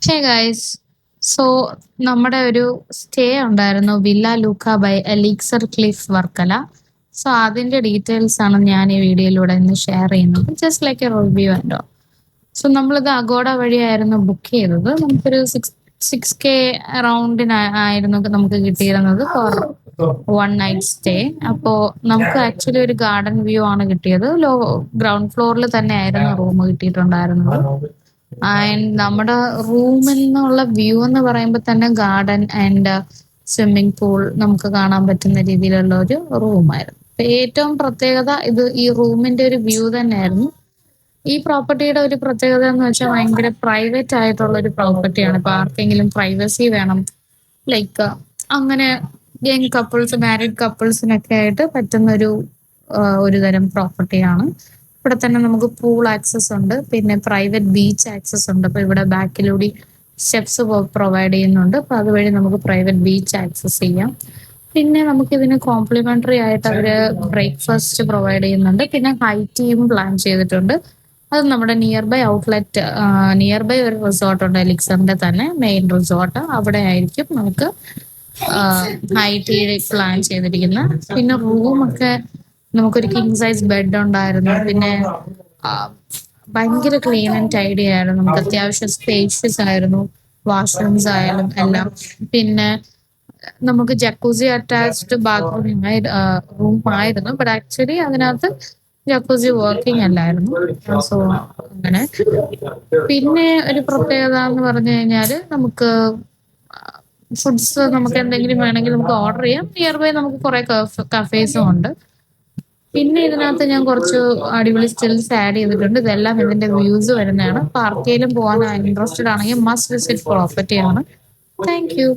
Hey guys so നമ്മുടെ ഒരു stay ഉണ്ടായിരുന്നു villa Luca by Elixir cliff Varkala. So അതിന്റെ ഡീറ്റെയിൽസ് ആണ് ഞാൻ ഈ വീഡിയോയിലൂടെ ഇന്ന് ഷെയർ ചെയ്യുന്നത്, ജസ്റ്റ് ലൈക്ക് എ റിവ്യൂ ആൻഡോ. സോ നമ്മളിത് അഗോഡ വഴിയായിരുന്നു ബുക്ക് ചെയ്തത്. നമുക്കൊരു സിക്സ് കെ അറൗണ്ടിനായിരുന്നു നമുക്ക് കിട്ടിയിരുന്നത് ഫോർ വൺ നൈറ്റ് സ്റ്റേ. അപ്പോ നമുക്ക് ആക്ച്വലി ഒരു ഗാർഡൻ വ്യൂ ആണ് കിട്ടിയത്. ഗ്രൗണ്ട് ഫ്ലോറിൽ തന്നെ ആയിരുന്നു റൂം കിട്ടിയിട്ടുണ്ടായിരുന്നത്. ആൻഡ് നമ്മുടെ റൂമിൽ നിന്നുള്ള വ്യൂ എന്ന് പറയുമ്പോൾ തന്നെ ഗാർഡൻ ആൻഡ് സ്വിമ്മിംഗ് പൂൾ നമുക്ക് കാണാൻ പറ്റുന്ന രീതിയിലുള്ള ഒരു റൂമായിരുന്നു. ഏറ്റവും പ്രത്യേകത ഇത് ഈ റൂമിന്റെ ഒരു വ്യൂ തന്നെയായിരുന്നു. ഈ പ്രോപ്പർട്ടിയുടെ ഒരു പ്രത്യേകത എന്ന് വെച്ചാൽ ഭയങ്കര പ്രൈവറ്റ് ആയിട്ടുള്ള ഒരു പ്രോപ്പർട്ടിയാണ്. ഇപ്പൊ ആർക്കെങ്കിലും പ്രൈവസി വേണം, ലൈക്ക് അങ്ങനെ യങ് കപ്പിൾസ്, മാരീഡ് കപ്പിൾസിനൊക്കെ ആയിട്ട് പറ്റുന്ന ഒരു തരം പ്രോപ്പർട്ടിയാണ്. ഇവിടെ തന്നെ നമുക്ക് പൂൾ ആക്സസ് ഉണ്ട്, പിന്നെ പ്രൈവറ്റ് ബീച്ച് ആക്സസ് ഉണ്ട്. അപ്പൊ ഇവിടെ ബാക്കിലൂടെ സ്റ്റെപ്സ് പ്രൊവൈഡ് ചെയ്യുന്നുണ്ട്. അപ്പൊ അതുവഴി നമുക്ക് പ്രൈവറ്റ് ബീച്ച് ആക്സസ് ചെയ്യാം. പിന്നെ നമുക്ക് ഇതിന് കോംപ്ലിമെന്ററി ആയിട്ട് അവര് ബ്രേക്ക്ഫാസ്റ്റ് പ്രൊവൈഡ് ചെയ്യുന്നുണ്ട്. പിന്നെ ഹൈ ടീം പ്ലാൻ ചെയ്തിട്ടുണ്ട്. അത് നമ്മുടെ nearby outlet, nearby ഒരു റിസോർട്ട് ഉണ്ട്, എലിക്സറിന്റെ തന്നെ മെയിൻ റിസോർട്ട്. അവിടെ ആയിരിക്കും നമുക്ക് ഹൈ ടീ പ്ലാൻ ചെയ്തിരിക്കുന്നത്. പിന്നെ റൂമൊക്കെ നമുക്കൊരു കിങ് സൈസ് ബെഡ് ഉണ്ടായിരുന്നു. പിന്നെ ഭയങ്കര ക്ലീൻ ആൻഡ് ടൈഡി ആയിരുന്നു. നമുക്ക് അത്യാവശ്യം സ്പേഷ്യസ് ആയിരുന്നു, വാഷ്റൂംസ് ആയാലും എല്ലാം. പിന്നെ നമുക്ക് ജക്കൂസി അറ്റാച്ച്ഡ് ബാത്റൂം റൂം ആയിരുന്നു, ബട്ട് ആക്ച്വലി അതിനകത്ത് ജക്കൂസി വർക്കിംഗ് അല്ലായിരുന്നു. സോ അങ്ങനെ. പിന്നെ ഒരു പ്രത്യേകത എന്ന് പറഞ്ഞു കഴിഞ്ഞാല് നമുക്ക് ഫുഡ്സ് നമുക്ക് എന്തെങ്കിലും വേണമെങ്കിൽ നമുക്ക് ഓർഡർ ചെയ്യാം. നിയർ ബൈ നമുക്ക് കുറെ കഫേസും ഉണ്ട്. പിന്നെ ഇതിനകത്ത് ഞാൻ കുറച്ച് അടിപൊളി സ്റ്റിൽസ് ആഡ് ചെയ്തിട്ടുണ്ട്. ഇതെല്ലാം ഇതിന്റെ വ്യൂസ് വരുന്നതാണ്. അപ്പൊ ആർക്കെങ്കിലും പോകാൻ ഇൻട്രസ്റ്റഡ് ആണെങ്കിൽ മസ്റ്റ് വിസിറ്റ് പ്രോപ്പർട്ടിയാണ്. Thank you.